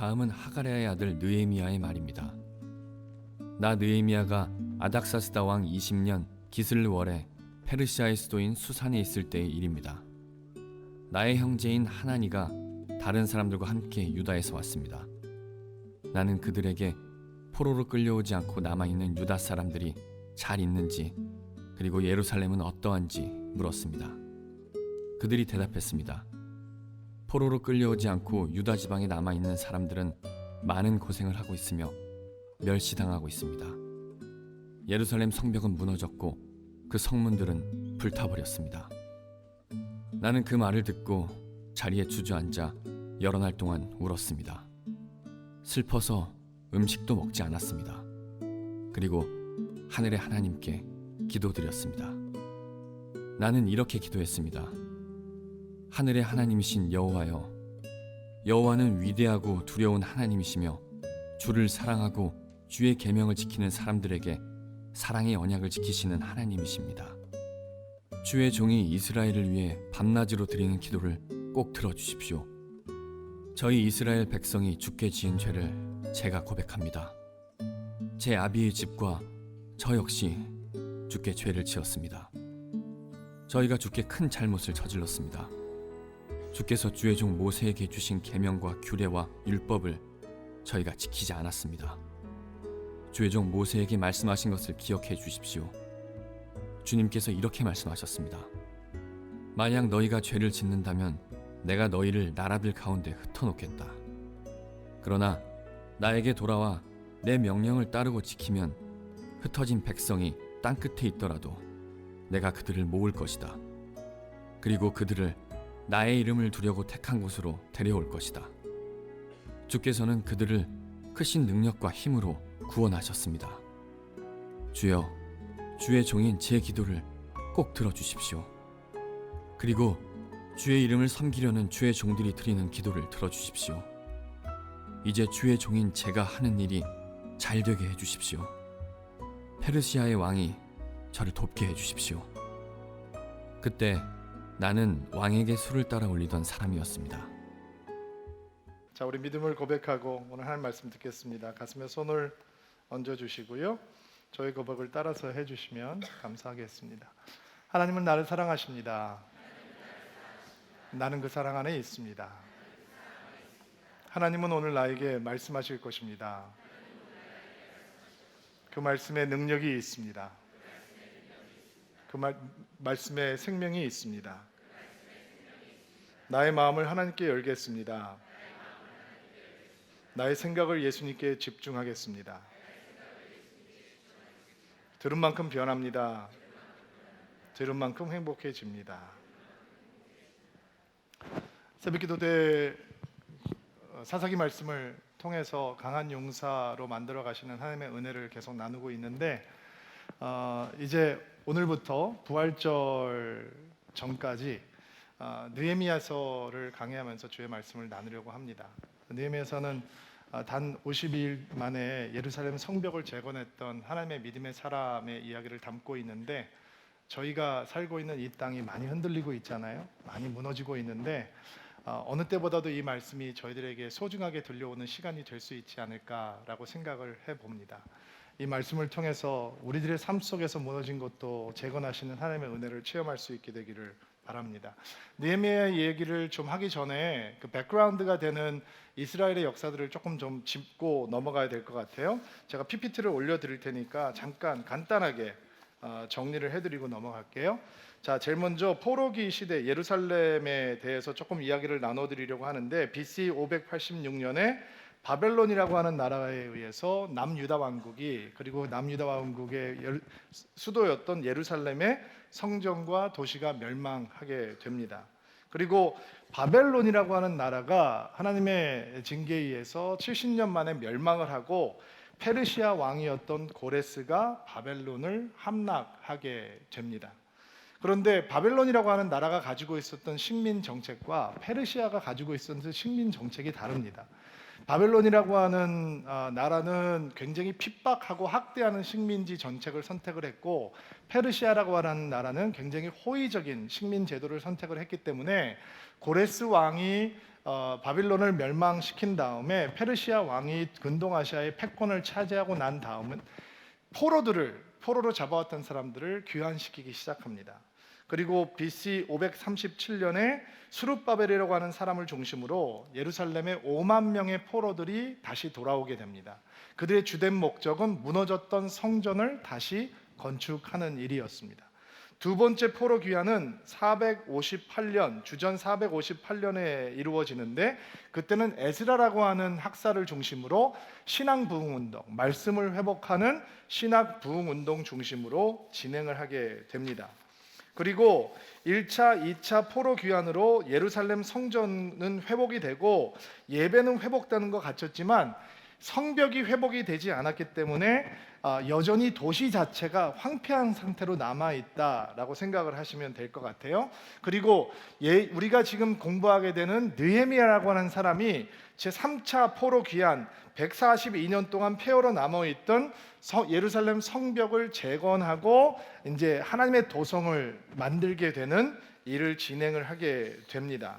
다음은 하가랴의 아들 느헤미야의 말입니다. 나 느헤미야가 아닥사스다 왕 20년 기슬월에 페르시아의 수도인 수산에 있을 때의 일입니다. 나의 형제인 하나니가 다른 사람들과 함께 유다에서 왔습니다. 나는 그들에게 포로로 끌려오지 않고 남아있는 유다 사람들이 잘 있는지, 그리고 예루살렘은 어떠한지 물었습니다. 그들이 대답했습니다. 포로로 끌려오지 않고 유다 지방에 남아있는 사람들은 많은 고생을 하고 있으며 멸시당하고 있습니다. 예루살렘 성벽은 무너졌고 그 성문들은 불타버렸습니다. 나는 그 말을 듣고 자리에 주저앉아 여러 날 동안 울었습니다. 슬퍼서 음식도 먹지 않았습니다. 그리고 하늘의 하나님께 기도드렸습니다. 나는 이렇게 기도했습니다. 하늘의 하나님이신 여호와여, 여호와는 위대하고 두려운 하나님이시며 주를 사랑하고 주의 계명을 지키는 사람들에게 사랑의 언약을 지키시는 하나님이십니다. 주의 종이 이스라엘을 위해 밤낮으로 드리는 기도를 꼭 들어주십시오. 저희 이스라엘 백성이 주께 지은 죄를 제가 고백합니다. 제 아비의 집과 저 역시 주께 죄를 지었습니다. 저희가 주께 큰 잘못을 저질렀습니다. 주께서 주의 종 모세에게 주신 계명과 규례와 율법을 저희가 지키지 않았습니다. 주의 종 모세에게 말씀하신 것을 기억해 주십시오. 주님께서 이렇게 말씀하셨습니다. 만약 너희가 죄를 짓는다면 내가 너희를 나라들 가운데 흩어놓겠다. 그러나 나에게 돌아와 내 명령을 따르고 지키면 흩어진 백성이 땅끝에 있더라도 내가 그들을 모을 것이다. 그리고 그들을 나의 이름을 두려고 택한 곳으로 데려올 것이다. 주께서는 그들을 크신 능력과 힘으로 구원하셨습니다. 주여, 주의 종인 제 기도를 꼭 들어주십시오. 그리고 주의 이름을 섬기려는 주의 종들이 드리는 기도를 들어주십시오. 이제 주의 종인 제가 하는 일이 잘 되게 해주십시오. 페르시아의 왕이 저를 돕게 해주십시오. 그때 나는 왕에게 술을 따라 올리던 사람이었습니다. 자, 우리 믿음을 고백하고 오늘 하나님 말씀 듣겠습니다. 가슴에 손을 얹어주시고요. 저희 고백을 따라서 해주시면 감사하겠습니다. 하나님은 나를 사랑하십니다. 나는 그 사랑 안에 있습니다. 하나님은 오늘 나에게 말씀하실 것입니다. 그 말씀에 능력이 있습니다. 그 말씀에 생명이 있습니다. 나의 마음을 하나님께 열겠습니다. 나의 생각을 예수님께 집중하겠습니다. 들은 만큼 변합니다. 들은 만큼 행복해집니다. 새벽기도 때 사사기 말씀을 통해서 강한 용사로 만들어 가시는 하나님의 은혜를 계속 나누고 있는데 이제 오늘부터 부활절 전까지 느헤미야서를 강해하면서 주의 말씀을 나누려고 합니다. 느헤미야서는 단 52일 만에 예루살렘 성벽을 재건했던 하나님의 믿음의 사람의 이야기를 담고 있는데, 저희가 살고 있는 이 땅이 많이 흔들리고 있잖아요. 많이 무너지고 있는데 어느 때보다도 이 말씀이 저희들에게 소중하게 들려오는 시간이 될 수 있지 않을까라고 생각을 해봅니다. 이 말씀을 통해서 우리들의 삶 속에서 무너진 것도 재건하시는 하나님의 은혜를 체험할 수 있게 되기를 바랍니다. 느헤미야 얘기를 좀 하기 전에 그 백그라운드가 되는 이스라엘의 역사들을 조금 좀 짚고 넘어가야 될 것 같아요. 제가 PPT를 올려드릴 테니까 잠깐 간단하게 정리를 해드리고 넘어갈게요. 자, 제일 먼저 포로기 시대 예루살렘에 대해서 조금 이야기를 나눠드리려고 하는데, BC 586년에 바벨론이라고 하는 나라에 의해서 남유다 왕국이, 그리고 남유다 왕국의 수도였던 예루살렘의 성전과 도시가 멸망하게 됩니다. 그리고 바벨론이라고 하는 나라가 하나님의 징계에 의해서 70년 만에 멸망을 하고 페르시아 왕이었던 고레스가 바벨론을 함락하게 됩니다. 그런데 바벨론이라고 하는 나라가 가지고 있었던 식민 정책과 페르시아가 가지고 있었던 식민 정책이 다릅니다. 바벨론이라고 하는 나라는 굉장히 핍박하고 학대하는 식민지 정책을 선택을 했고, 페르시아라고 하는 나라는 굉장히 호의적인 식민 제도를 선택을 했기 때문에 고레스 왕이 바빌론을 멸망시킨 다음에 페르시아 왕이 근동아시아의 패권을 차지하고 난 다음은 포로로 잡아왔던 사람들을 귀환시키기 시작합니다. 그리고 BC 537년에 수룹바벨이라고 하는 사람을 중심으로 예루살렘에 5만 명의 포로들이 다시 돌아오게 됩니다. 그들의 주된 목적은 무너졌던 성전을 다시 건축하는 일이었습니다. 두 번째 포로 귀환은 458년, 주전 458년에 이루어지는데 그때는 에스라라고 하는 학사를 중심으로 신앙 부흥 운동, 말씀을 회복하는 신학 부흥 운동 중심으로 진행을 하게 됩니다. 그리고 1차, 2차 포로 귀환으로 예루살렘 성전은 회복이 되고 예배는 회복되는 것 같았지만 성벽이 회복이 되지 않았기 때문에 여전히 도시 자체가 황폐한 상태로 남아있다라고 생각을 하시면 될 것 같아요. 그리고 우리가 지금 공부하게 되는 느헤미야라고 하는 사람이 제3차 포로 귀환 142년 동안 폐허로 남아있던 예루살렘 성벽을 재건하고 이제 하나님의 도성을 만들게 되는 일을 진행을 하게 됩니다.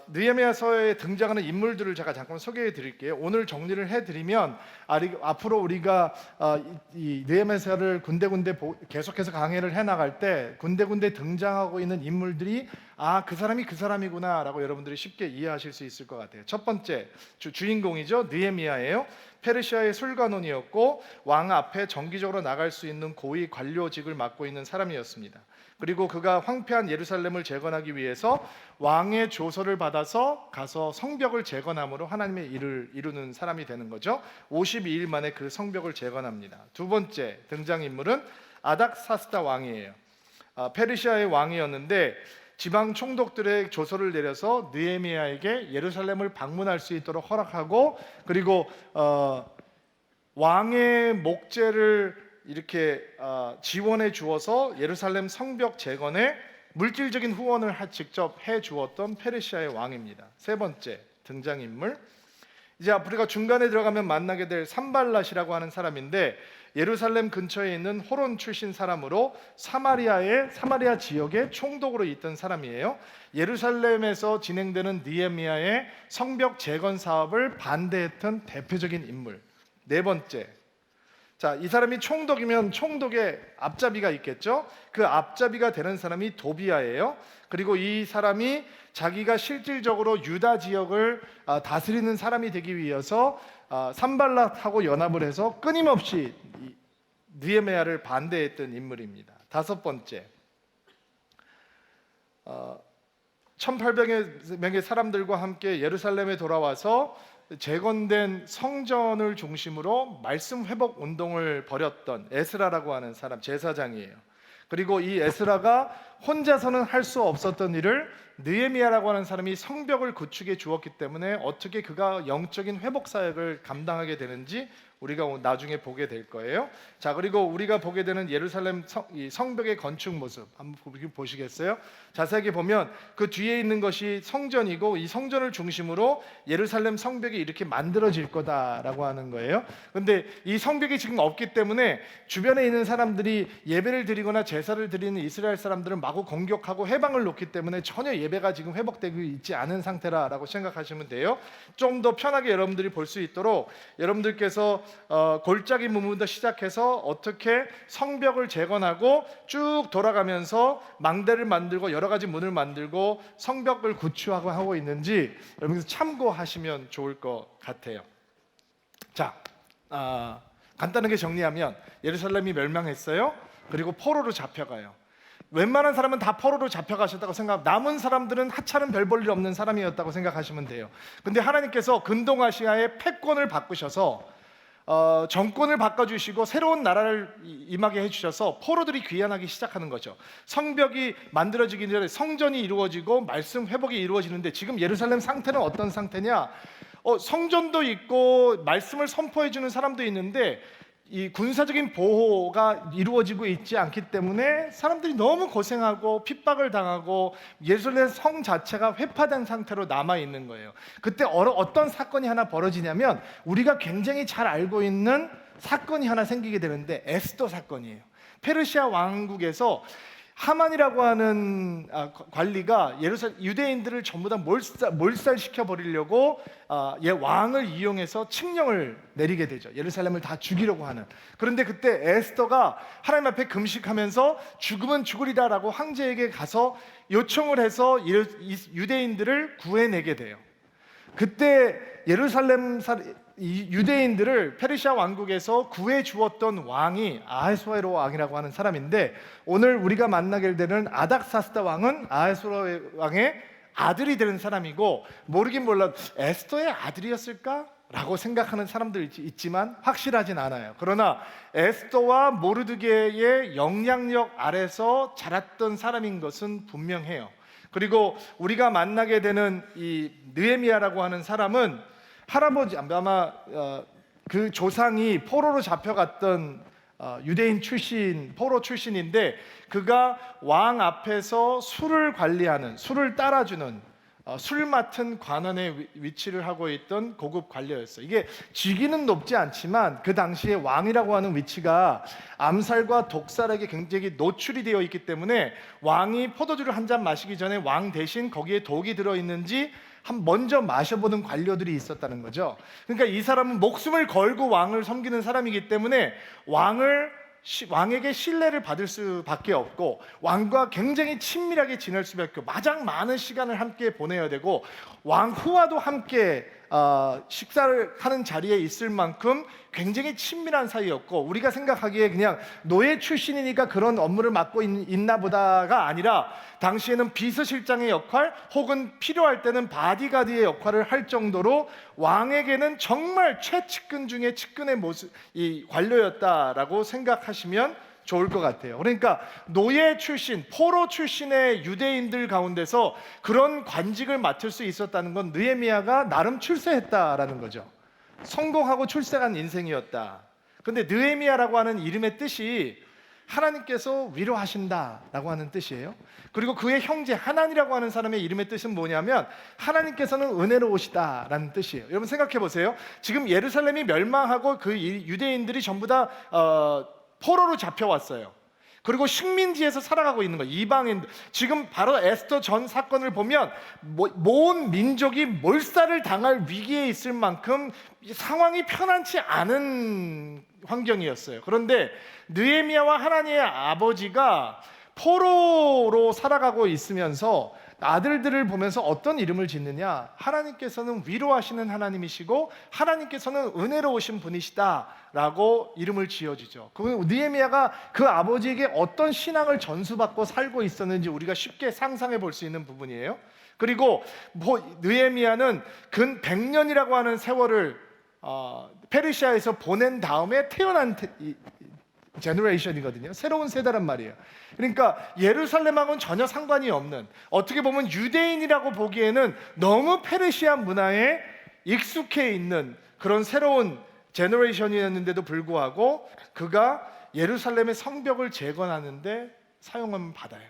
느헤미야서에 등장하는 인물들을 제가 잠깐 소개해 드릴게요. 오늘 정리를 해드리면 앞으로 우리가 이 느헤미야서를 군데군데 계속해서 강해를 해나갈 때 군데군데 등장하고 있는 인물들이 그 사람이 그 사람이구나 라고 여러분들이 쉽게 이해하실 수 있을 것 같아요. 첫 번째 주인공이죠. 느헤미야예요. 페르시아의 술관원이었고 왕 앞에 정기적으로 나갈 수 있는 고위 관료직을 맡고 있는 사람이었습니다. 그리고 그가 황폐한 예루살렘을 재건하기 위해서 왕의 조서를 받아서 가서 성벽을 재건함으로 하나님의 일을 이루는 사람이 되는 거죠. 52일 만에 그 성벽을 재건합니다. 두 번째 등장인물은 아닥사스다 왕이에요. 페르시아의 왕이었는데 지방 총독들의 조서를 내려서 느헤미야에게 예루살렘을 방문할 수 있도록 허락하고 그리고 왕의 목재를 이렇게 지원해 주어서 예루살렘 성벽 재건에 물질적인 후원을 직접 해 주었던 페르시아의 왕입니다. 세 번째 등장인물, 이제 우리가 중간에 들어가면 만나게 될 산발랏이라고 하는 사람인데 예루살렘 근처에 있는 호론 출신 사람으로 사마리아 지역의 총독으로 있던 사람이에요. 예루살렘에서 진행되는 느헤미야의 성벽 재건 사업을 반대했던 대표적인 인물. 네 번째, 이 사람이 총독이면 총독의 앞잡이가 있겠죠. 그 앞잡이가 되는 사람이 도비야예요. 그리고 이 사람이 자기가 실질적으로 유다 지역을 다스리는 사람이 되기 위해서 산발랏하고 연합을 해서 끊임없이 느헤미야를 반대했던 인물입니다. 다섯 번째, 1800명의 사람들과 함께 예루살렘에 돌아와서 재건된 성전을 중심으로 말씀 회복 운동을 벌였던 에스라라고 하는 사람, 제사장이에요. 그리고 이 에스라가 혼자서는 할 수 없었던 일을 느헤미야라고 하는 사람이 성벽을 구축해 주었기 때문에 어떻게 그가 영적인 회복 사역을 감당하게 되는지 우리가 나중에 보게 될 거예요. 그리고 우리가 보게 되는 예루살렘 성벽의 건축 모습 한번 보시겠어요? 자세하게 보면 그 뒤에 있는 것이 성전이고 이 성전을 중심으로 예루살렘 성벽이 이렇게 만들어질 거다라고 하는 거예요. 그런데 이 성벽이 지금 없기 때문에 주변에 있는 사람들이 예배를 드리거나 제사를 드리는 이스라엘 사람들은 마구 공격하고 해방을 놓기 때문에 전혀 예배가 지금 회복되고 있지 않은 상태라고 생각하시면 돼요. 좀 더 편하게 여러분들이 볼 수 있도록 여러분들께서 골짜기 문부터 시작해서 어떻게 성벽을 재건하고 쭉 돌아가면서 망대를 만들고 여러 가지 문을 만들고 성벽을 구축하고 하고 있는지 여러분께서 참고하시면 좋을 것 같아요. 간단하게 정리하면 예루살렘이 멸망했어요. 그리고 포로로 잡혀가요. 웬만한 사람은 다 포로로 잡혀가셨다고 생각하고 남은 사람들은 하찮은 별 볼 일 없는 사람이었다고 생각하시면 돼요. 근데 하나님께서 근동아시아의 패권을 바꾸셔서 정권을 바꿔주시고 새로운 나라를 임하게 해주셔서 포로들이 귀환하기 시작하는 거죠. 성벽이 만들어지기 전에 성전이 이루어지고 말씀 회복이 이루어지는데 지금 예루살렘 상태는 어떤 상태냐? 성전도 있고 말씀을 선포해주는 사람도 있는데 이 군사적인 보호가 이루어지고 있지 않기 때문에 사람들이 너무 고생하고 핍박을 당하고 예루살렘 성 자체가 회파된 상태로 남아 있는 거예요. 그때 어떤 사건이 하나 벌어지냐면 우리가 굉장히 잘 알고 있는 사건이 하나 생기게 되는데 에스더 사건이에요. 페르시아 왕국에서 하만이라고 하는 관리가 유대인들을 전부 다 몰살시켜 버리려고 왕을 이용해서 칙령을 내리게 되죠. 예루살렘을 다 죽이려고 하는. 그런데 그때 에스더가 하나님 앞에 금식하면서 죽으면 죽으리라라고 황제에게 가서 요청을 해서 유대인들을 구해내게 돼요. 그때 이 유대인들을 페르시아 왕국에서 구해 주었던 왕이 아하수에로 왕이라고 하는 사람인데, 오늘 우리가 만나게 되는 아닥사스다 왕은 아하수에로 왕의 아들이 되는 사람이고, 모르긴 몰라 에스더의 아들이었을까? 라고 생각하는 사람들 있지만 확실하진 않아요. 그러나 에스더와 모르드게의 영향력 아래서 자랐던 사람인 것은 분명해요. 그리고 우리가 만나게 되는 이 느헤미야라고 하는 사람은 할아버지, 아마 그 조상이 포로로 잡혀갔던 유대인 출신, 포로 출신인데, 그가 왕 앞에서 술을 관리하는, 술을 따라주는, 술 맡은 관원의 위치를 하고 있던 고급 관료였어요. 이게 직위는 높지 않지만 그 당시에 왕이라고 하는 위치가 암살과 독살에게 굉장히 노출이 되어 있기 때문에 왕이 포도주를 한 잔 마시기 전에 왕 대신 거기에 독이 들어있는지 먼저 마셔보는 관료들이 있었다는 거죠. 그러니까 이 사람은 목숨을 걸고 왕을 섬기는 사람이기 때문에 왕에게 신뢰를 받을 수밖에 없고, 왕과 굉장히 친밀하게 지낼 수밖에 없고, 가장 많은 시간을 함께 보내야 되고, 왕 후와도 함께 식사를 하는 자리에 있을 만큼 굉장히 친밀한 사이였고, 우리가 생각하기에 그냥 노예 출신이니까 그런 업무를 맡고 있나 보다가 아니라, 당시에는 비서실장의 역할 혹은 필요할 때는 바디가드의 역할을 할 정도로 왕에게는 정말 최측근 중에 측근의 이 관료였다라고 생각하시면 좋을 것 같아요. 그러니까 노예 출신, 포로 출신의 유대인들 가운데서 그런 관직을 맡을 수 있었다는 건 느헤미야가 나름 출세했다라는 거죠. 성공하고 출세한 인생이었다. 그런데 느헤미야라고 하는 이름의 뜻이 하나님께서 위로하신다라고 하는 뜻이에요. 그리고 그의 형제 하난이라고 하는 사람의 이름의 뜻은 뭐냐면 하나님께서는 은혜로우시다라는 뜻이에요. 여러분 생각해 보세요. 지금 예루살렘이 멸망하고 그 유대인들이 전부 다 포로로 잡혀왔어요. 그리고 식민지에서 살아가고 있는 거예요. 이방인. 지금 바로 에스더 전 사건을 보면 모든 민족이 몰살을 당할 위기에 있을 만큼 상황이 편안치 않은 환경이었어요. 그런데 느헤미야와 하나님의 아버지가 포로로 살아가고 있으면서 아들들을 보면서 어떤 이름을 짓느냐? 하나님께서는 위로하시는 하나님이시고 하나님께서는 은혜로우신 분이시다라고 이름을 지어주죠. 느헤미야가 그 아버지에게 어떤 신앙을 전수받고 살고 있었는지 우리가 쉽게 상상해 볼 수 있는 부분이에요. 그리고 느헤미야는 근 100년이라고 하는 세월을 페르시아에서 보낸 다음에 태어난 제너레이션이거든요. 새로운 세대란 말이에요. 그러니까 예루살렘하고는 전혀 상관이 없는, 어떻게 보면 유대인이라고 보기에는 너무 페르시아 문화에 익숙해 있는 그런 새로운 제너레이션이었는데도 불구하고 그가 예루살렘의 성벽을 재건하는데 사용하면 받아요.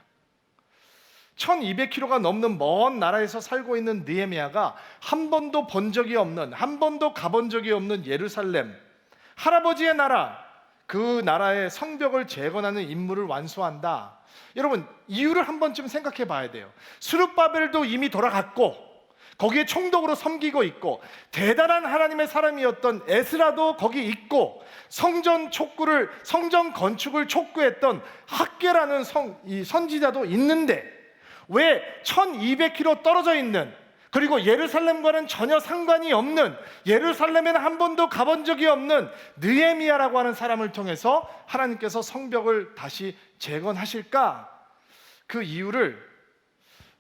1200km가 넘는 먼 나라에서 살고 있는 느헤미야가 한 번도 본 적이 없는, 한 번도 가본 적이 없는 예루살렘, 할아버지의 나라, 그 나라의 성벽을 재건하는 임무를 완수한다. 여러분, 이유를 한 번쯤 생각해 봐야 돼요. 스룹바벨도 이미 돌아갔고 거기에 총독으로 섬기고 있고, 대단한 하나님의 사람이었던 에스라도 거기 있고, 성전 건축을 촉구했던 학계라는 이 선지자도 있는데, 왜 1200km 떨어져 있는, 그리고 예루살렘과는 전혀 상관이 없는, 예루살렘에는 한 번도 가본 적이 없는 느헤미야라고 하는 사람을 통해서 하나님께서 성벽을 다시 재건하실까? 그 이유를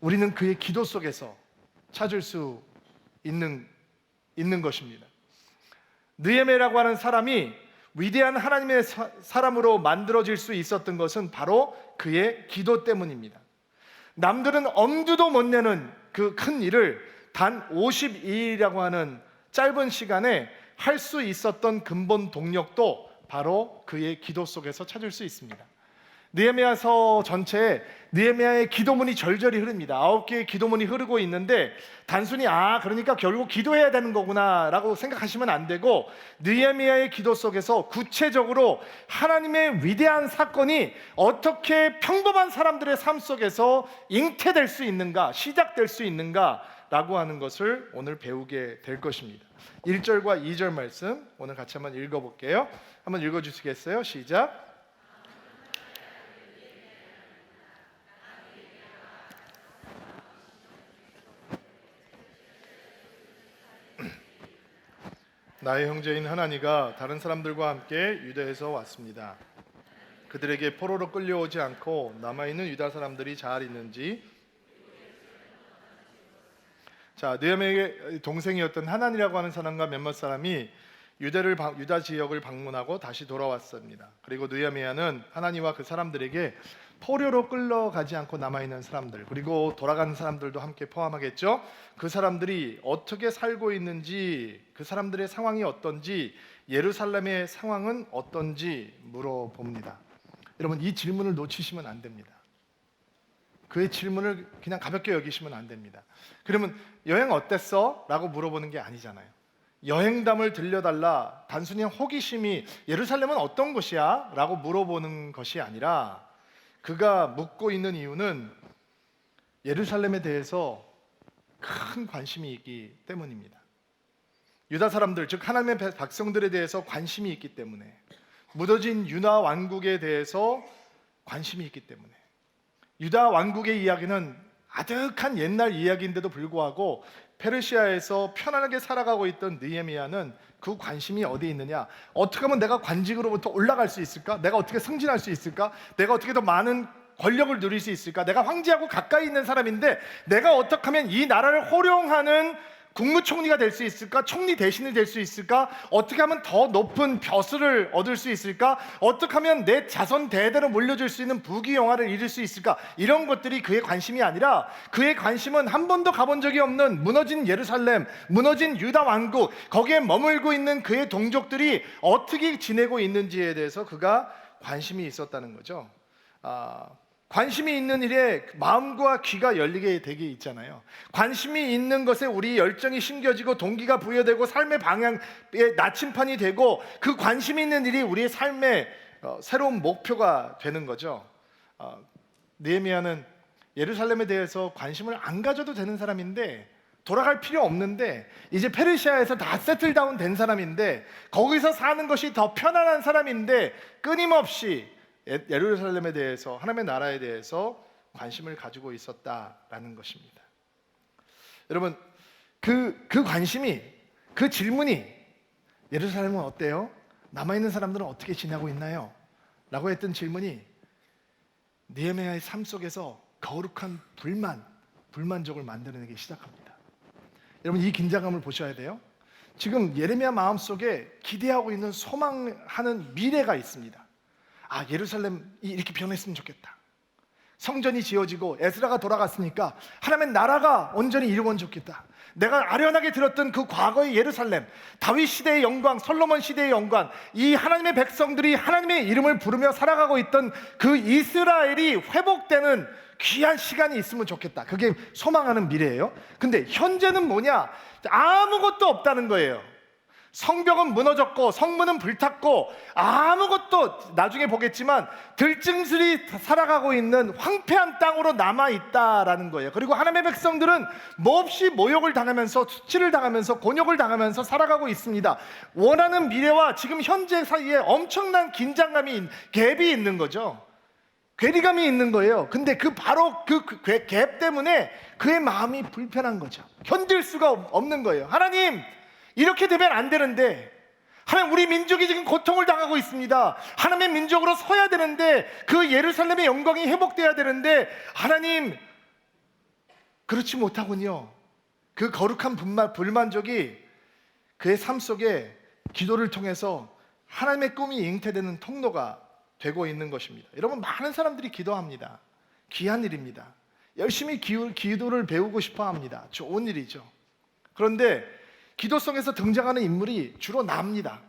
우리는 그의 기도 속에서 찾을 수 있는 것입니다. 느헤미야라고 하는 사람이 위대한 하나님의 사람으로 만들어질 수 있었던 것은 바로 그의 기도 때문입니다. 남들은 엄두도 못 내는 그 큰 일을 단 52일이라고 하는 짧은 시간에 할 수 있었던 근본 동력도 바로 그의 기도 속에서 찾을 수 있습니다. 느헤미야서 전체에 느헤미야의 기도문이 절절히 흐릅니다. 9개의 기도문이 흐르고 있는데 단순히 그러니까 결국 기도해야 되는 거구나 라고 생각하시면 안 되고, 느헤미야의 기도 속에서 구체적으로 하나님의 위대한 사건이 어떻게 평범한 사람들의 삶 속에서 잉태될 수 있는가, 시작될 수 있는가 라고 하는 것을 오늘 배우게 될 것입니다. 1절과 2절 말씀 오늘 같이 한번 읽어볼게요. 한번 읽어주시겠어요? 시작. 나의 형제인 하나니가 다른 사람들과 함께 유다에서 왔습니다. 그들에게 포로로 끌려오지 않고 남아있는 유다 사람들이 잘 있는지. 자, 느헤미야의 동생이었던 하난이라고 하는 사람과 몇몇 사람이 유다 지역을 방문하고 다시 돌아왔습니다. 그리고 느헤미야는 하나니와 그 사람들에게 포로로 끌려가지 않고 남아있는 사람들, 그리고 돌아가는 사람들도 함께 포함하겠죠. 그 사람들이 어떻게 살고 있는지, 그 사람들의 상황이 어떤지, 예루살렘의 상황은 어떤지 물어봅니다. 여러분, 이 질문을 놓치시면 안 됩니다. 그의 질문을 그냥 가볍게 여기시면 안 됩니다. 그러면 여행 어땠어? 라고 물어보는 게 아니잖아요. 여행담을 들려달라, 단순히 호기심이 예루살렘은 어떤 곳이야? 라고 물어보는 것이 아니라, 그가 묻고 있는 이유는 예루살렘에 대해서 큰 관심이 있기 때문입니다. 유다 사람들, 즉 하나님의 백성들에 대해서 관심이 있기 때문에, 무너진 유다 왕국에 대해서 관심이 있기 때문에. 유다 왕국의 이야기는 아득한 옛날 이야기인데도 불구하고 페르시아에서 편안하게 살아가고 있던 느헤미야는 그 관심이 어디에 있느냐, 어떻게 하면 내가 관직으로부터 올라갈 수 있을까? 내가 어떻게 승진할 수 있을까? 내가 어떻게 더 많은 권력을 누릴 수 있을까? 내가 황제하고 가까이 있는 사람인데 내가 어떻게 하면 이 나라를 호령하는 국무총리가 될 수 있을까? 총리 대신이 될 수 있을까? 어떻게 하면 더 높은 벼슬을 얻을 수 있을까? 어떻게 하면 내 자손 대대로 물려줄 수 있는 부귀영화를 이룰 수 있을까? 이런 것들이 그의 관심이 아니라, 그의 관심은 한 번도 가본 적이 없는 무너진 예루살렘, 무너진 유다 왕국, 거기에 머물고 있는 그의 동족들이 어떻게 지내고 있는지에 대해서 그가 관심이 있었다는 거죠. 관심이 있는 일에 마음과 귀가 열리게 되게 있잖아요. 관심이 있는 것에 우리 열정이 심겨지고 동기가 부여되고 삶의 방향에 나침판이 되고, 그 관심이 있는 일이 우리의 삶의 새로운 목표가 되는 거죠. 느헤미야는 예루살렘에 대해서 관심을 안 가져도 되는 사람인데, 돌아갈 필요 없는데, 이제 페르시아에서 다 세틀다운 된 사람인데, 거기서 사는 것이 더 편안한 사람인데 끊임없이 예루살렘에 대해서, 하나님의 나라에 대해서 관심을 가지고 있었다라는 것입니다. 여러분, 그 관심이, 그 질문이, 예루살렘은 어때요? 남아있는 사람들은 어떻게 지내고 있나요? 라고 했던 질문이 느헤미야의 삶 속에서 거룩한 불만족을 만들어내기 시작합니다. 여러분, 이 긴장감을 보셔야 돼요. 지금 예레미야 마음속에 기대하고 있는, 소망하는 미래가 있습니다. 예루살렘이 이렇게 변했으면 좋겠다. 성전이 지어지고 에스라가 돌아갔으니까 하나님의 나라가 온전히 이루어지면 좋겠다. 내가 아련하게 들었던 그 과거의 예루살렘, 다윗 시대의 영광, 솔로몬 시대의 영광, 이 하나님의 백성들이 하나님의 이름을 부르며 살아가고 있던 그 이스라엘이 회복되는 귀한 시간이 있으면 좋겠다. 그게 소망하는 미래예요. 근데 현재는 뭐냐? 아무것도 없다는 거예요. 성벽은 무너졌고 성문은 불탔고 아무것도, 나중에 보겠지만 들짐승이 살아가고 있는 황폐한 땅으로 남아있다라는 거예요. 그리고 하나님의 백성들은 몹시 모욕을 당하면서, 수치를 당하면서, 곤욕을 당하면서 살아가고 있습니다. 원하는 미래와 지금 현재 사이에 엄청난 긴장감이, 갭이 있는 거죠. 괴리감이 있는 거예요. 근데 바로 그 갭 때문에 그의 마음이 불편한 거죠. 견딜 수가 없는 거예요. 하나님, 이렇게 되면 안 되는데, 하나님, 우리 민족이 지금 고통을 당하고 있습니다. 하나님의 민족으로 서야 되는데, 그 예루살렘의 영광이 회복돼야 되는데, 하나님, 그렇지 못하군요. 그 거룩한 불만족이 그의 삶 속에 기도를 통해서 하나님의 꿈이 잉태되는 통로가 되고 있는 것입니다. 여러분, 많은 사람들이 기도합니다. 귀한 일입니다. 열심히 기도를 배우고 싶어 합니다. 좋은 일이죠. 그런데 기도성에서 등장하는 인물이 주로 나입니다.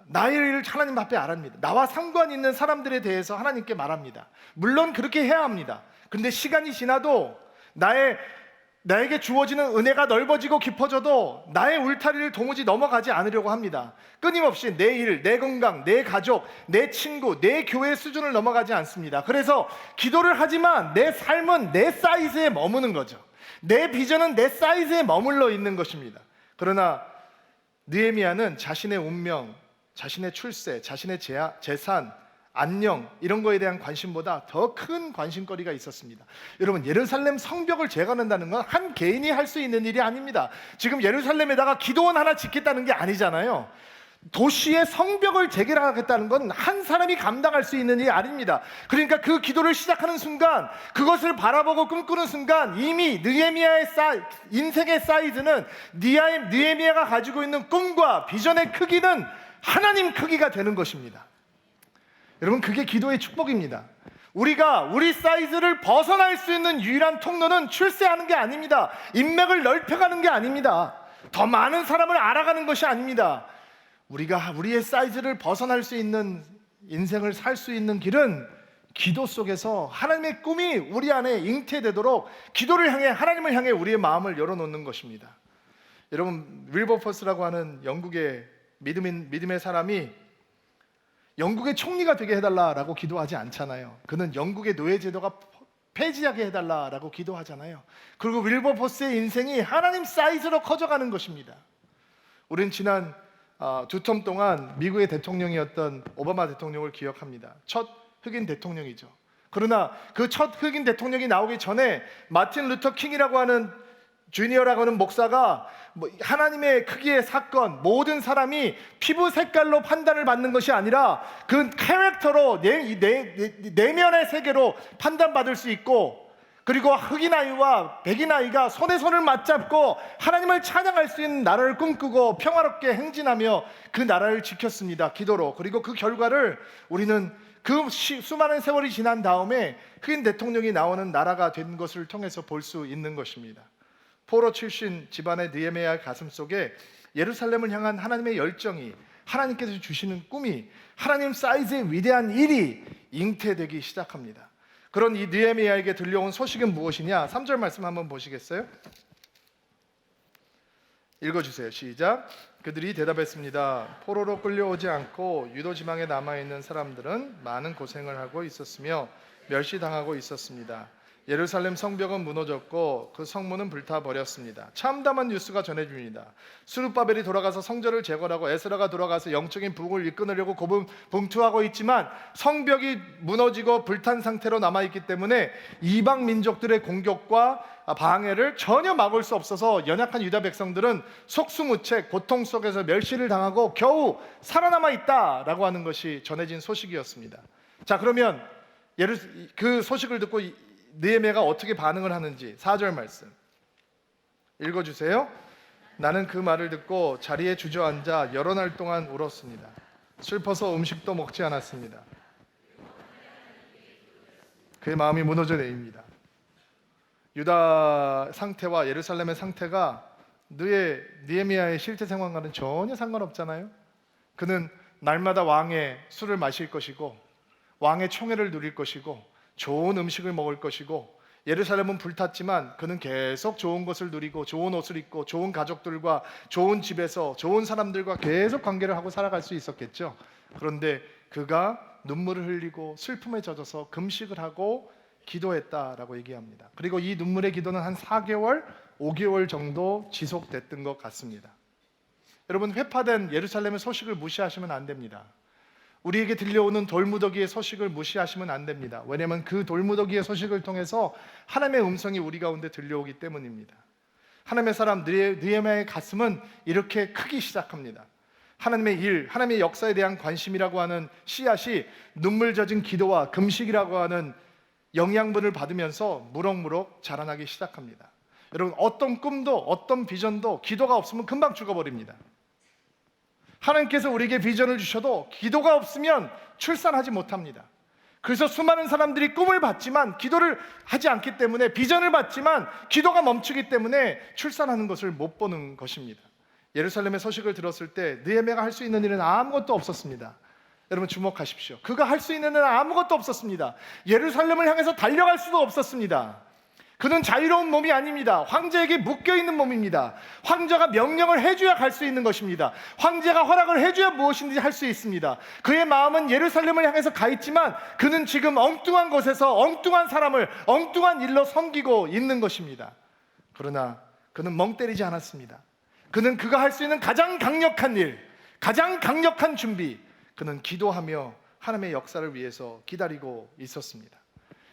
나의 일을 하나님 앞에 아랍니다. 나와 상관 있는 사람들에 대해서 하나님께 말합니다. 물론 그렇게 해야 합니다. 그런데 시간이 지나도 나에게 주어지는 은혜가 넓어지고 깊어져도 나의 울타리를 도무지 넘어가지 않으려고 합니다. 끊임없이 내 일, 내 건강, 내 가족, 내 친구, 내 교회 수준을 넘어가지 않습니다. 그래서 기도를 하지만 내 삶은 내 사이즈에 머무는 거죠. 내 비전은 내 사이즈에 머물러 있는 것입니다. 그러나 느헤미야는 자신의 운명, 자신의 출세, 자신의 재산, 안녕 이런 거에 대한 관심보다 더 큰 관심거리가 있었습니다. 여러분, 예루살렘 성벽을 재건한다는 건 한 개인이 할 수 있는 일이 아닙니다. 지금 예루살렘에다가 기도원 하나 짓겠다는 게 아니잖아요. 도시의 성벽을 재개하겠다는 건 한 사람이 감당할 수 있는 일이 아닙니다. 그러니까 그 기도를 시작하는 순간, 그것을 바라보고 꿈꾸는 순간 이미 느헤미야의 인생의 사이즈는 느헤미야가 가지고 있는 꿈과 비전의 크기는 하나님 크기가 되는 것입니다. 여러분, 그게 기도의 축복입니다. 우리가 우리 사이즈를 벗어날 수 있는 유일한 통로는 출세하는 게 아닙니다. 인맥을 넓혀가는 게 아닙니다. 더 많은 사람을 알아가는 것이 아닙니다. 우리가 우리의 사이즈를 벗어날 수 있는 인생을 살 수 있는 길은 기도 속에서 하나님의 꿈이 우리 안에 잉태되도록 기도를 향해, 하나님을 향해 우리의 마음을 열어놓는 것입니다. 여러분, 윌버포스라고 하는 영국의 믿음의 사람이 영국의 총리가 되게 해달라라고 기도하지 않잖아요. 그는 영국의 노예제도가 폐지하게 해달라라고 기도하잖아요. 그리고 윌버포스의 인생이 하나님 사이즈로 커져가는 것입니다. 우린 지난 2텀 동안 미국의 대통령이었던 오바마 대통령을 기억합니다. 첫 흑인 대통령이죠. 그러나 그 첫 흑인 대통령이 나오기 전에 마틴 루터 킹이라고 하는 주니어라고 하는 목사가 하나님의 크기의 사건, 모든 사람이 피부 색깔로 판단을 받는 것이 아니라 그 캐릭터로 내면의 세계로 판단받을 수 있고, 그리고 흑인 아이와 백인 아이가 손에 손을 맞잡고 하나님을 찬양할 수 있는 나라를 꿈꾸고 평화롭게 행진하며 그 나라를 지켰습니다. 기도로. 그리고 그 결과를 우리는 그 수많은 세월이 지난 다음에 흑인 대통령이 나오는 나라가 된 것을 통해서 볼 수 있는 것입니다. 포로 출신 집안의 느헤미야의 가슴 속에 예루살렘을 향한 하나님의 열정이, 하나님께서 주시는 꿈이, 하나님 사이즈의 위대한 일이 잉태되기 시작합니다. 그런 이 느헤미야에게 들려온 소식은 무엇이냐? 3절 말씀 한번 보시겠어요? 읽어주세요. 시작. 그들이 대답했습니다. 포로로 끌려오지 않고 유도 지방에 남아있는 사람들은 많은 고생을 하고 있었으며 멸시당하고 있었습니다. 예루살렘 성벽은 무너졌고 그 성문은 불타버렸습니다. 참담한 뉴스가 전해집니다. 스룹바벨이 돌아가서 성전을 재건하고 에스라가 돌아가서 영적인 부흥을 이끌으려고 고분분투하고 있지만 성벽이 무너지고 불탄 상태로 남아있기 때문에 이방 민족들의 공격과 방해를 전혀 막을 수 없어서 연약한 유다 백성들은 속수무책, 고통 속에서 멸시를 당하고 겨우 살아남아 있다라고 하는 것이 전해진 소식이었습니다. 자, 그러면 그 소식을 듣고 느헤미야가 어떻게 반응을 하는지 4절 말씀 읽어주세요. 나는 그 말을 듣고 자리에 주저앉아 여러 날 동안 울었습니다. 슬퍼서 음식도 먹지 않았습니다. 그의 마음이 무너져 내립니다. 유다 상태와 예루살렘의 상태가 느헤미야의 실제 상황과는 전혀 상관없잖아요. 그는 날마다 왕의 술을 마실 것이고 왕의 총애를 누릴 것이고 좋은 음식을 먹을 것이고, 예루살렘은 불탔지만 그는 계속 좋은 것을 누리고 좋은 옷을 입고 좋은 가족들과 좋은 집에서 좋은 사람들과 계속 관계를 하고 살아갈 수 있었겠죠. 그런데 그가 눈물을 흘리고 슬픔에 젖어서 금식을 하고 기도했다라고 얘기합니다. 그리고 이 눈물의 기도는 한 4개월, 5개월 정도 지속됐던 것 같습니다. 여러분, 회파된 예루살렘의 소식을 무시하시면 안 됩니다. 우리에게 들려오는 돌무더기의 소식을 무시하시면 안 됩니다. 왜냐하면 그 돌무더기의 소식을 통해서 하나님의 음성이 우리 가운데 들려오기 때문입니다. 하나님의 사람 느헤미야의 가슴은 이렇게 크기 시작합니다. 하나님의 일, 하나님의 역사에 대한 관심이라고 하는 씨앗이 눈물 젖은 기도와 금식이라고 하는 영양분을 받으면서 무럭무럭 자라나기 시작합니다. 여러분, 어떤 꿈도 어떤 비전도 기도가 없으면 금방 죽어버립니다. 하나님께서 우리에게 비전을 주셔도 기도가 없으면 출산하지 못합니다. 그래서 수많은 사람들이 꿈을 봤지만 기도를 하지 않기 때문에, 비전을 봤지만 기도가 멈추기 때문에 출산하는 것을 못 보는 것입니다. 예루살렘의 소식을 들었을 때 느헤미야가 할 수 있는 일은 아무것도 없었습니다. 여러분 주목하십시오. 그가 할 수 있는 일은 아무것도 없었습니다. 예루살렘을 향해서 달려갈 수도 없었습니다. 그는 자유로운 몸이 아닙니다. 황제에게 묶여있는 몸입니다. 황제가 명령을 해줘야 갈 수 있는 것입니다. 황제가 허락을 해줘야 무엇인지 할 수 있습니다. 그의 마음은 예루살렘을 향해서 가 있지만 그는 지금 엉뚱한 곳에서 엉뚱한 사람을 엉뚱한 일로 섬기고 있는 것입니다. 그러나 그는 멍 때리지 않았습니다. 그는 그가 할 수 있는 가장 강력한 일, 가장 강력한 준비, 그는 기도하며 하나님의 역사를 위해서 기다리고 있었습니다.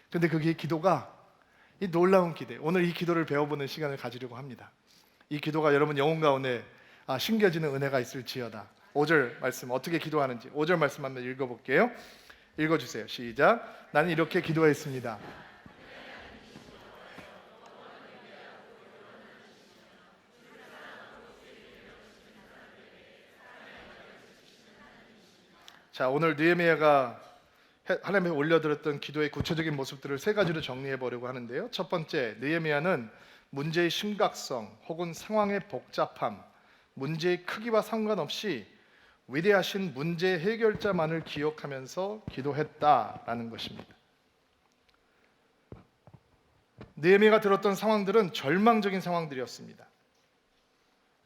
그런데 그게 기도가 이 놀라운 기대, 오늘 이 기도를 배워보는 시간을 가지려고 합니다. 이 기도가 여러분 영혼 가운데 심겨지는 은혜가 있을지어다. 5절 말씀 어떻게 기도하는지 5절 말씀 한번 읽어볼게요. 읽어주세요. 시작. 나는 이렇게 기도했습니다. 자, 오늘 느헤미야가 하나님에 올려드렸던 기도의 구체적인 모습들을 세 가지로 정리해 보려고 하는데요. 첫 번째, 느헤미야는 문제의 심각성 혹은 상황의 복잡함, 문제의 크기와 상관없이 위대하신 문제 해결자만을 기억하면서 기도했다라는 것입니다. 느헤미야가 들었던 상황들은 절망적인 상황들이었습니다.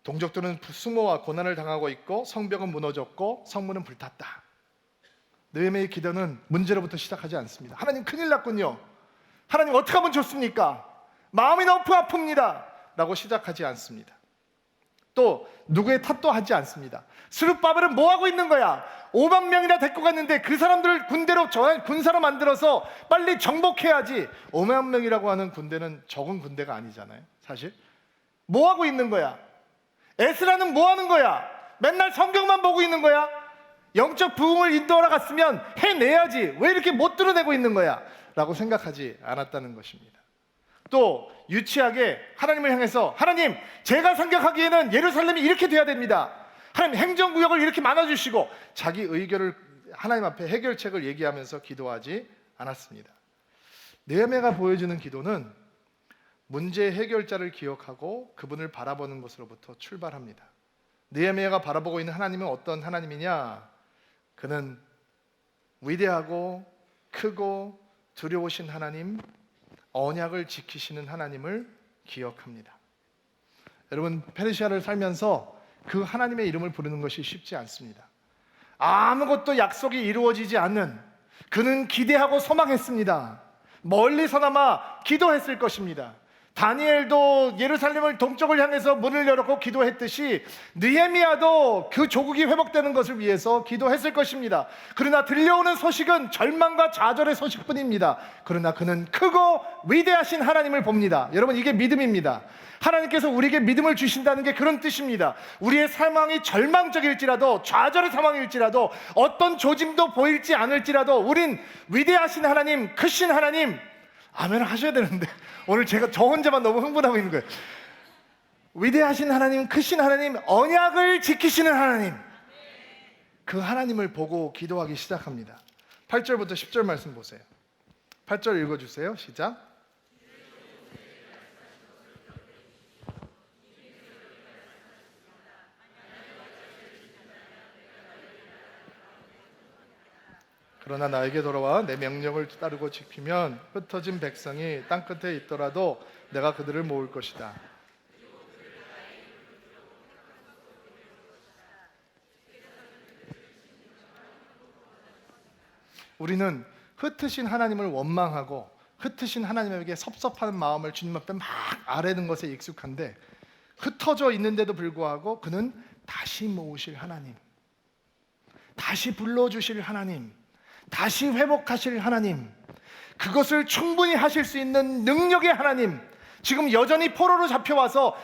동족들은 수모와 고난을 당하고 있고 성벽은 무너졌고 성문은 불탔다. 느헤미야의 기도는 문제로부터 시작하지 않습니다. 하나님 큰일 났군요. 하나님 어떻게 하면 좋습니까? 마음이 너무 아픕니다 라고 시작하지 않습니다. 또 누구의 탓도 하지 않습니다. 스룹바벨은 뭐 하고 있는 거야? 5만 명이나 데리고 갔는데 그 사람들을 군대로 군사로 만들어서 빨리 정복해야지. 5만 명이라고 하는 군대는 적은 군대가 아니잖아요. 사실 뭐 하고 있는 거야? 에스라는 뭐 하는 거야? 맨날 성경만 보고 있는 거야? 영적 부흥을 인도하러 갔으면 해내야지. 왜 이렇게 못 드러내고 있는 거야? 라고 생각하지 않았다는 것입니다. 또 유치하게 하나님을 향해서 하나님, 제가 생각하기에는 예루살렘이 이렇게 돼야 됩니다. 하나님 행정구역을 이렇게 나눠주시고 자기 의견을 하나님 앞에 해결책을 얘기하면서 기도하지 않았습니다. 느헤미야가 보여주는 기도는 문제 해결자를 기억하고 그분을 바라보는 것으로부터 출발합니다. 느헤미야가 바라보고 있는 하나님은 어떤 하나님이냐? 그는 위대하고 크고 두려우신 하나님, 언약을 지키시는 하나님을 기억합니다. 여러분, 페르시아를 살면서 그 하나님의 이름을 부르는 것이 쉽지 않습니다. 아무것도 약속이 이루어지지 않는, 그는 기대하고 소망했습니다. 멀리서나마 기도했을 것입니다. 다니엘도 예루살렘을 동쪽을 향해서 문을 열었고 기도했듯이 느헤미야도 그 조국이 회복되는 것을 위해서 기도했을 것입니다. 그러나 들려오는 소식은 절망과 좌절의 소식뿐입니다. 그러나 그는 크고 위대하신 하나님을 봅니다. 여러분, 이게 믿음입니다. 하나님께서 우리에게 믿음을 주신다는 게 그런 뜻입니다. 우리의 상황이 절망적일지라도, 좌절의 상황일지라도, 어떤 조짐도 보일지 않을지라도 우린 위대하신 하나님, 크신 하나님, 아멘을 하셔야 되는데 오늘 제가 저 혼자만 너무 흥분하고 있는 거예요. 위대하신 하나님, 크신 하나님, 언약을 지키시는 하나님, 그 하나님을 보고 기도하기 시작합니다. 8절부터 10절 말씀 보세요. 8절 읽어주세요. 시작. 그러나 나에게 돌아와 내 명령을 따르고 지키면 흩어진 백성이 땅끝에 있더라도 내가 그들을 모을 것이다. 우리는 흩으신 하나님을 원망하고 흩으신 하나님에게 섭섭한 마음을 주님 앞에 막 아뢰는 것에 익숙한데, 흩어져 있는데도 불구하고 그는 다시 모으실 하나님, 다시 불러주실 하나님, 다시 회복하실 하나님, 그것을 충분히 하실 수 있는 능력의 하나님, 지금 여전히 포로로 잡혀와서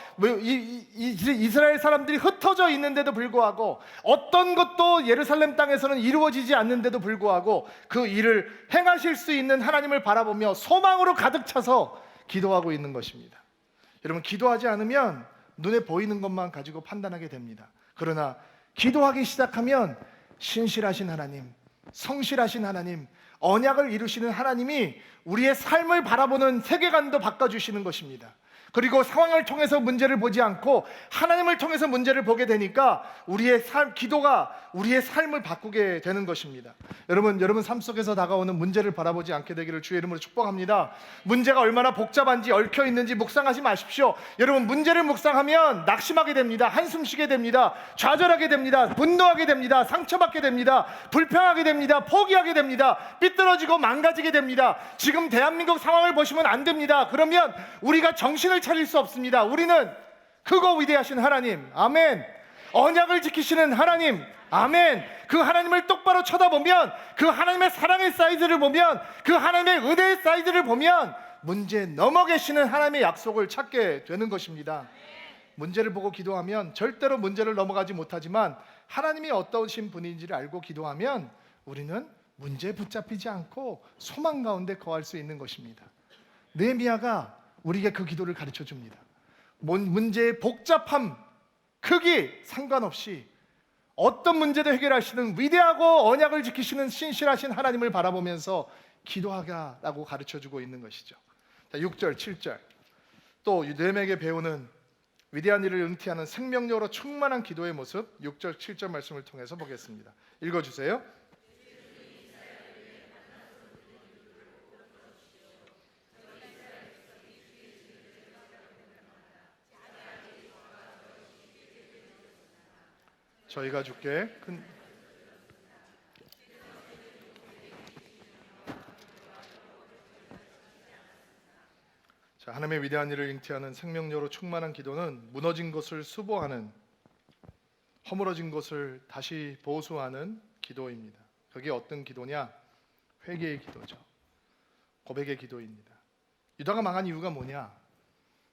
이스라엘 사람들이 흩어져 있는데도 불구하고 어떤 것도 예루살렘 땅에서는 이루어지지 않는데도 불구하고 그 일을 행하실 수 있는 하나님을 바라보며 소망으로 가득 차서 기도하고 있는 것입니다. 여러분, 기도하지 않으면 눈에 보이는 것만 가지고 판단하게 됩니다. 그러나 기도하기 시작하면 신실하신 하나님, 성실하신 하나님, 언약을 이루시는 하나님이 우리의 삶을 바라보는 세계관도 바꿔주시는 것입니다. 그리고 상황을 통해서 문제를 보지 않고 하나님을 통해서 문제를 보게 되니까 우리의 기도가 우리의 삶을 바꾸게 되는 것입니다. 여러분 삶 속에서 다가오는 문제를 바라보지 않게 되기를 주의 이름으로 축복합니다. 문제가 얼마나 복잡한지 얽혀 있는지 묵상하지 마십시오. 여러분, 문제를 묵상하면 낙심하게 됩니다. 한숨 쉬게 됩니다. 좌절하게 됩니다. 분노하게 됩니다. 상처받게 됩니다. 불평하게 됩니다. 포기하게 됩니다. 삐뚤어지고 망가지게 됩니다. 지금 대한민국 상황을 보시면 안 됩니다. 그러면 우리가 정신을 차릴 수 없습니다. 우리는 크고 위대하신 하나님, 아멘, 언약을 지키시는 하나님, 아멘, 그 하나님을 똑바로 쳐다보면, 그 하나님의 사랑의 사이즈를 보면, 그 하나님의 은혜의 사이즈를 보면 문제 넘어 계시는 하나님의 약속을 찾게 되는 것입니다. 문제를 보고 기도하면 절대로 문제를 넘어가지 못하지만 하나님이 어떠신 분인지를 알고 기도하면 우리는 문제에 붙잡히지 않고 소망 가운데 거할 수 있는 것입니다. 느헤미야가 우리에게 그 기도를 가르쳐 줍니다. 문제의 복잡함, 크기 상관없이 어떤 문제도 해결하시는 위대하고 언약을 지키시는 신실하신 하나님을 바라보면서 기도하라고 가르쳐 주고 있는 것이죠. 6절, 7절 또 느헤미야에게 배우는 위대한 일을 응티하는 생명력으로 충만한 기도의 모습, 6절, 7절 말씀을 통해서 보겠습니다. 읽어주세요. 저희가 주께 큰 하나님의 위대한 일을 잉태하는 생명력으로 충만한 기도는 무너진 것을 수보하는, 허물어진 것을 다시 보수하는 기도입니다. 그게 어떤 기도냐? 회개의 기도죠. 고백의 기도입니다. 유다가 망한 이유가 뭐냐?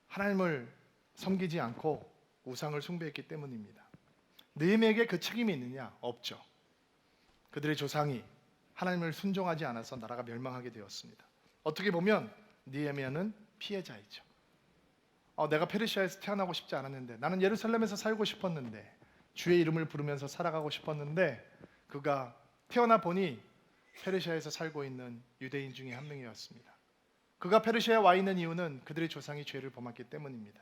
하나님을 섬기지 않고 우상을 숭배했기 때문입니다. 느헤미야에게 그 책임이 있느냐? 없죠. 그들의 조상이 하나님을 순종하지 않아서 나라가 멸망하게 되었습니다. 어떻게 보면 느헤미야는 피해자이죠. 내가 페르시아에서 태어나고 싶지 않았는데, 나는 예루살렘에서 살고 싶었는데, 주의 이름을 부르면서 살아가고 싶었는데, 그가 태어나 보니 페르시아에서 살고 있는 유대인 중에 한 명이었습니다. 그가 페르시아에 와 있는 이유는 그들의 조상이 죄를 범했기 때문입니다.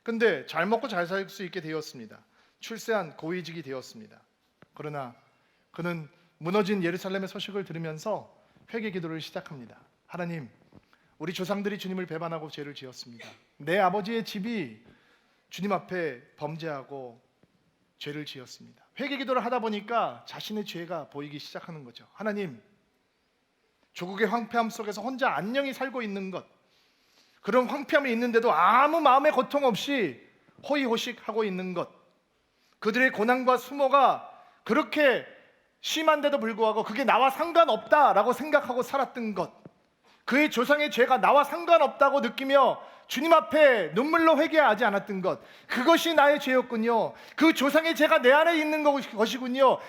근데 잘 먹고 잘 살 수 있게 되었습니다. 출세한 고위직이 되었습니다. 그러나 그는 무너진 예루살렘의 소식을 들으면서 회개 기도를 시작합니다. 하나님, 우리 조상들이 주님을 배반하고 죄를 지었습니다. 내 아버지의 집이 주님 앞에 범죄하고 죄를 지었습니다. 회개 기도를 하다 보니까 자신의 죄가 보이기 시작하는 거죠. 하나님, 조국의 황폐함 속에서 혼자 안녕히 살고 있는 것, 그런 황폐함이 있는데도 아무 마음의 고통 없이 호의호식하고 있는 것, 그들의 고난과 수모가 그렇게 심한데도 불구하고 그게 나와 상관없다라고 생각하고 살았던 것, 그의 조상의 죄가 나와 상관없다고 느끼며 주님 앞에 눈물로 회개하지 않았던 것, 그것이 나의 죄였군요. 그 조상의 죄가 내 안에 있는 것이군요.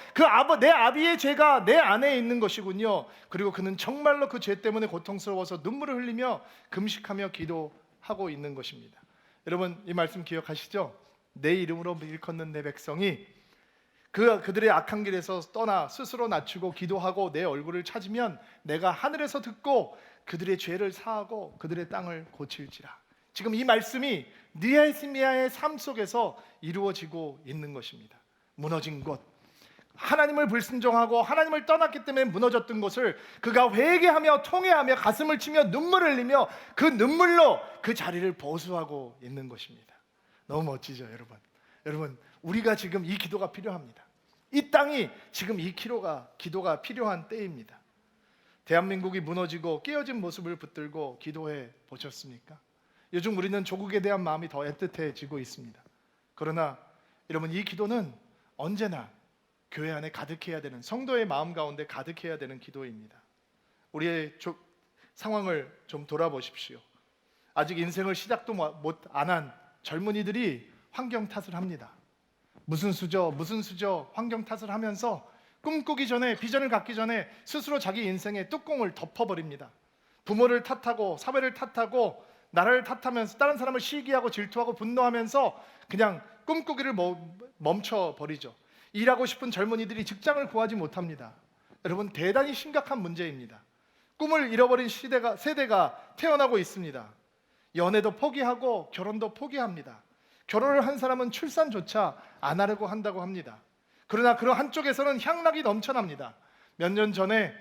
내 아비의 죄가 내 안에 있는 것이군요. 그리고 그는 정말로 그 죄 때문에 고통스러워서 눈물을 흘리며 금식하며 기도하고 있는 것입니다. 여러분, 이 말씀 기억하시죠? 내 이름으로 일컫는 내 백성이 그들의 악한 길에서 떠나 스스로 낮추고 기도하고 내 얼굴을 찾으면 내가 하늘에서 듣고 그들의 죄를 사하고 그들의 땅을 고칠지라. 지금 이 말씀이 느헤미야의 삶 속에서 이루어지고 있는 것입니다. 무너진 곳, 하나님을 불순종하고 하나님을 떠났기 때문에 무너졌던 것을 그가 회개하며 통회하며 가슴을 치며 눈물을 흘리며 그 눈물로 그 자리를 보수하고 있는 것입니다. 너무 멋지죠, 여러분? 여러분, 우리가 지금 이 기도가 필요합니다. 이 땅이 지금 이 기도가 필요한 때입니다. 대한민국이 무너지고 깨어진 모습을 붙들고 기도해 보셨습니까? 요즘 우리는 조국에 대한 마음이 더 애틋해지고 있습니다. 그러나 여러분, 이 기도는 언제나 교회 안에 가득해야 되는, 성도의 마음 가운데 가득해야 되는 기도입니다. 우리의 상황을 좀 돌아보십시오. 아직 인생을 시작도 안 한 젊은이들이 환경 탓을 합니다. 무슨 수저 환경 탓을 하면서 꿈꾸기 전에, 비전을 갖기 전에 스스로 자기 인생의 뚜껑을 덮어버립니다. 부모를 탓하고 사회를 탓하고 나라를 탓하면서 다른 사람을 시기하고 질투하고 분노하면서 그냥 꿈꾸기를 멈춰버리죠. 일하고 싶은 젊은이들이 직장을 구하지 못합니다. 여러분, 대단히 심각한 문제입니다. 꿈을 잃어버린 세대가 태어나고 있습니다. 연애도 포기하고 결혼도 포기합니다. 결혼을 한 사람은 출산조차 안 하려고 한다고 합니다. 그러나 그 한쪽에서는 향락이 넘쳐납니다. 몇 년 전에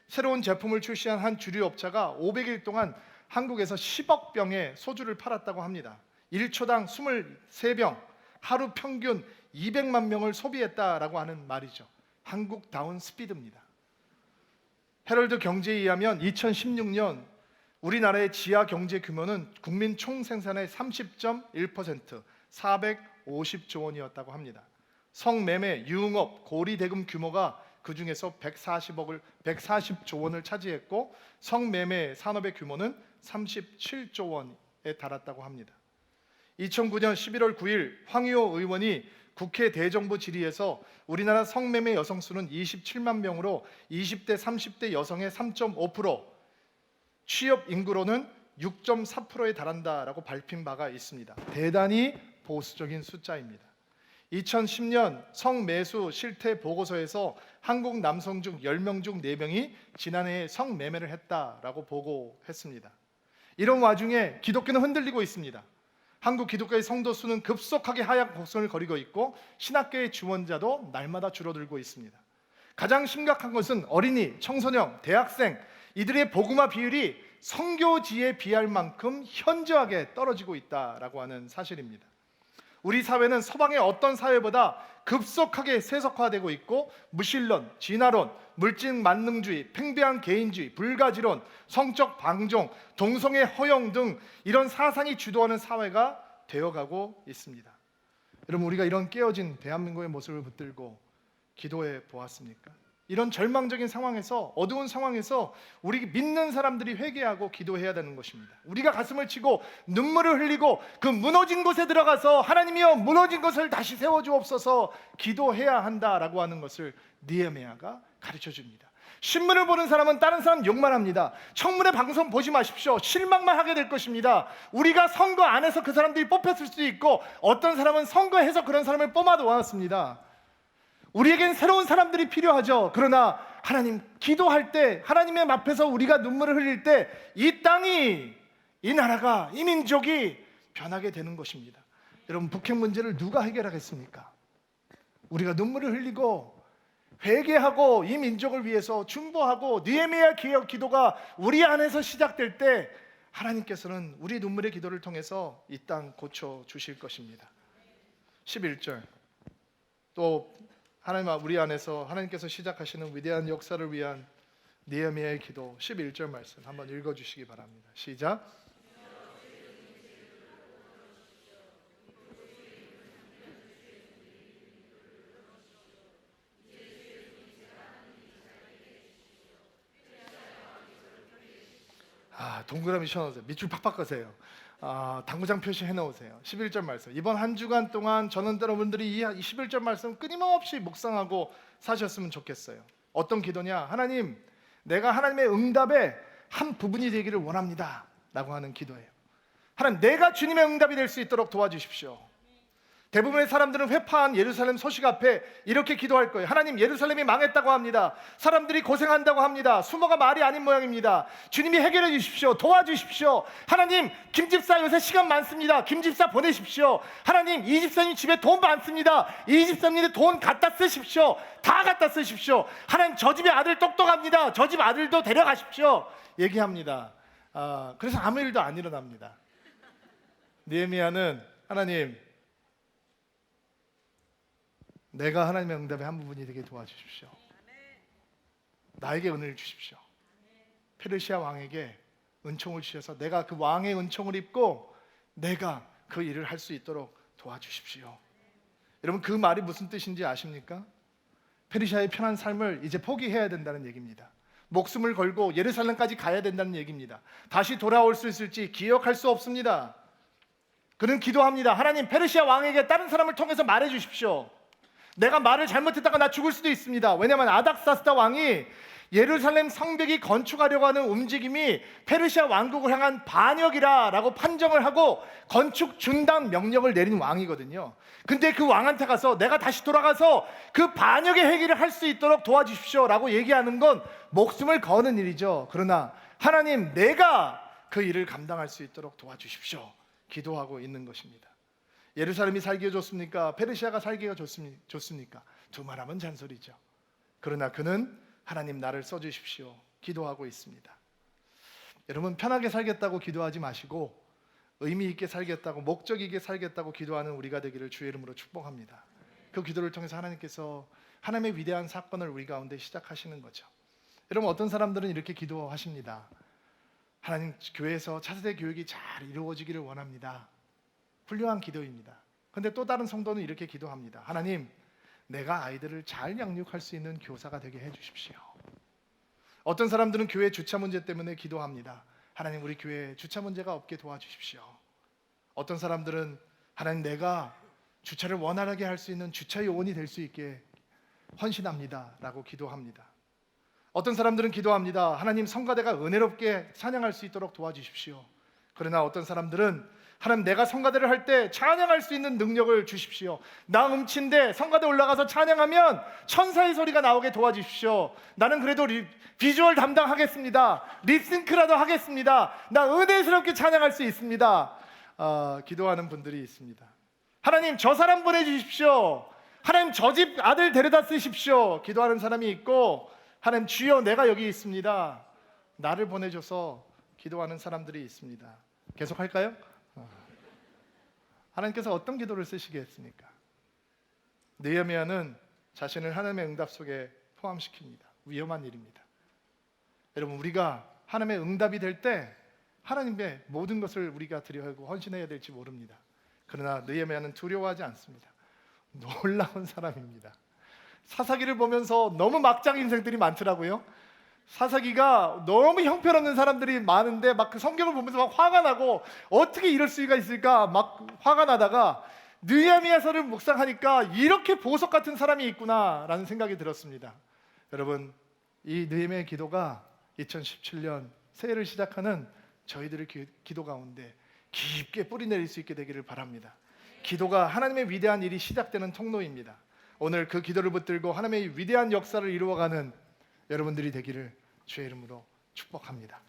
새로운 제품을 출시한 한 주류업체가 500일 동안 한국에서 10억 병의 소주를 팔았다고 합니다. 1초당 23병, 하루 평균 200만 명을 소비했다라고 하는 말이죠. 한국다운 스피드입니다. 헤럴드 경제에 의하면 2016년 우리나라의 지하 경제 규모는 국민 총 생산의 30.1%, 450조 원이었다고 합니다. 성매매, 유흥업, 고리대금 규모가 그 중에서 140조 원을 차지했고 성매매 산업의 규모는 37조 원에 달했다고 합니다. 2009년 11월 9일 황의호 의원이 국회 대정부 질의에서 우리나라 성매매 여성 수는 27만 명으로 20대 30대 여성의 3.5%, 취업 인구로는 6.4%에 달한다라고 밝힌 바가 있습니다. 대단히 보수적인 숫자입니다. 2010년 성매수 실태 보고서에서 한국 남성 중 10명 중 4명이 지난해에 성매매를 했다라고 보고했습니다. 이런 와중에 기독교는 흔들리고 있습니다. 한국 기독교의 성도 수는 급속하게 하락 곡선을 거리고 있고 신학계의 지원자도 날마다 줄어들고 있습니다. 가장 심각한 것은 어린이, 청소년, 대학생 이들의 복음화 비율이 선교지에 비할 만큼 현저하게 떨어지고 있다라고 하는 사실입니다. 우리 사회는 서방의 어떤 사회보다 급속하게 세속화되고 있고 무신론, 진화론, 물질 만능주의, 팽배한 개인주의, 불가지론, 성적 방종, 동성애 허용 등 이런 사상이 주도하는 사회가 되어가고 있습니다. 여러분, 우리가 이런 깨어진 대한민국의 모습을 붙들고 기도해 보았습니까? 이런 절망적인 상황에서, 어두운 상황에서 우리 믿는 사람들이 회개하고 기도해야 되는 것입니다. 우리가 가슴을 치고 눈물을 흘리고 그 무너진 곳에 들어가서 하나님이여 무너진 것을 다시 세워주옵소서 기도해야 한다라고 하는 것을 느헤미야가 가르쳐 줍니다. 신문을 보는 사람은 다른 사람 욕만 합니다. 청문회 방송 보지 마십시오. 실망만 하게 될 것입니다. 우리가 선거 안에서 그 사람들이 뽑혔을 수도 있고 어떤 사람은 선거해서 그런 사람을 뽑아놓았습니다. 우리에겐 새로운 사람들이 필요하죠. 그러나 하나님 기도할 때 하나님의 앞에서 우리가 눈물을 흘릴 때 이 땅이, 이 나라가, 이 민족이 변하게 되는 것입니다. 여러분, 북핵 문제를 누가 해결하겠습니까? 우리가 눈물을 흘리고 회개하고 이 민족을 위해서 중보하고 느헤미야 기도가 우리 안에서 시작될 때 하나님께서는 우리 눈물의 기도를 통해서 이 땅 고쳐 주실 것입니다. 11절 또 하나님 우리 안에서 하나님께서 시작하시는 위대한 역사를 위한 느헤미야의 기도 11절 말씀 한번 읽어주시기 바랍니다. 시작. 동그라미 쳐놓으세요. 밑줄 팍팍 거세요. 당구장 표시 해놓으세요. 11절 말씀. 이번 한 주간 동안 저는 여러분들이 이 11절 말씀 끊임없이 묵상하고 사셨으면 좋겠어요. 어떤 기도냐? 하나님, 내가 하나님의 응답의 한 부분이 되기를 원합니다 라고 하는 기도예요. 하나님, 내가 주님의 응답이 될 수 있도록 도와주십시오. 대부분의 사람들은 회파한 예루살렘 소식 앞에 이렇게 기도할 거예요. 하나님, 예루살렘이 망했다고 합니다. 사람들이 고생한다고 합니다. 수모가 말이 아닌 모양입니다. 주님이 해결해 주십시오. 도와주십시오. 하나님, 김집사 요새 시간 많습니다. 김집사 보내십시오. 하나님, 이 집사님 집에 돈 많습니다. 이 집사님의 돈 갖다 쓰십시오. 다 갖다 쓰십시오. 하나님, 저 집에 아들 똑똑합니다. 저 집 아들도 데려가십시오. 얘기합니다. 그래서 아무 일도 안 일어납니다. 느헤미야는 하나님, 내가 하나님의 응답의 한 부분이 되게 도와주십시오. 나에게 은혜를 주십시오. 페르시아 왕에게 은총을 주셔서 내가 그 왕의 은총을 입고 내가 그 일을 할 수 있도록 도와주십시오. 여러분, 그 말이 무슨 뜻인지 아십니까? 페르시아의 편한 삶을 이제 포기해야 된다는 얘기입니다. 목숨을 걸고 예루살렘까지 가야 된다는 얘기입니다. 다시 돌아올 수 있을지 기억할 수 없습니다. 그는 기도합니다. 하나님, 페르시아 왕에게 다른 사람을 통해서 말해 주십시오. 내가 말을 잘못했다가 나 죽을 수도 있습니다. 왜냐하면 아닥사스다 왕이 예루살렘 성벽이 건축하려고 하는 움직임이 페르시아 왕국을 향한 반역이라고 판정을 하고 건축 중단 명령을 내린 왕이거든요. 근데 그 왕한테 가서 내가 다시 돌아가서 그 반역의 회개를 할 수 있도록 도와주십시오 라고 얘기하는 건 목숨을 거는 일이죠. 그러나 하나님, 내가 그 일을 감당할 수 있도록 도와주십시오. 기도하고 있는 것입니다. 예루살렘이 살기가 좋습니까? 페르시아가 살기가 좋습니까? 두말하면 잔소리죠. 그러나 그는 하나님 나를 써주십시오. 기도하고 있습니다. 여러분, 편하게 살겠다고 기도하지 마시고 의미 있게 살겠다고, 목적 있게 살겠다고 기도하는 우리가 되기를 주의 이름으로 축복합니다. 그 기도를 통해서 하나님께서 하나님의 위대한 사건을 우리 가운데 시작하시는 거죠. 여러분, 어떤 사람들은 이렇게 기도하십니다. 하나님, 교회에서 차세대 교육이 잘 이루어지기를 원합니다. 훌륭한 기도입니다. 그런데 또 다른 성도는 이렇게 기도합니다. 하나님, 내가 아이들을 잘 양육할 수 있는 교사가 되게 해주십시오. 어떤 사람들은 교회 주차 문제 때문에 기도합니다. 하나님, 우리 교회에 주차 문제가 없게 도와주십시오. 어떤 사람들은 하나님, 내가 주차를 원활하게 할 수 있는 주차 요원이 될 수 있게 헌신합니다 라고 기도합니다. 어떤 사람들은 기도합니다. 하나님, 성가대가 은혜롭게 찬양할 수 있도록 도와주십시오. 그러나 어떤 사람들은 하나님, 내가 성가대를 할 때 찬양할 수 있는 능력을 주십시오. 나 음치인데 성가대 올라가서 찬양하면 천사의 소리가 나오게 도와주십시오. 나는 그래도 비주얼 담당하겠습니다. 립싱크라도 하겠습니다. 나 은혜스럽게 찬양할 수 있습니다. 기도하는 분들이 있습니다. 하나님, 저 사람 보내주십시오. 하나님, 저 집 아들 데려다 쓰십시오. 기도하는 사람이 있고, 하나님, 주여 내가 여기 있습니다. 나를 보내줘서 기도하는 사람들이 있습니다. 계속 할까요? 하나님께서 어떤 기도를 쓰시겠습니까? 느헤미야는 자신을 하나님의 응답 속에 포함시킵니다. 위험한 일입니다. 여러분, 우리가 하나님의 응답이 될 때 하나님의 모든 것을 우리가 드려야하고 헌신해야 될지 모릅니다. 그러나 느헤미야는 두려워하지 않습니다. 놀라운 사람입니다. 사사기를 보면서 너무 막장 인생들이 많더라고요. 사사기가 너무 형편없는 사람들이 많은데 막 그 성경을 보면서 막 화가 나고 어떻게 이럴 수가 있을까 막 화가 나다가 느헤미야서를 묵상하니까 이렇게 보석 같은 사람이 있구나라는 생각이 들었습니다. 여러분, 이 느헤미야의 기도가 2017년 새해를 시작하는 저희들의 기도 가운데 깊게 뿌리내릴 수 있게 되기를 바랍니다. 기도가 하나님의 위대한 일이 시작되는 통로입니다. 오늘 그 기도를 붙들고 하나님의 위대한 역사를 이루어가는 여러분들이 되기를 주의 이름으로 축복합니다.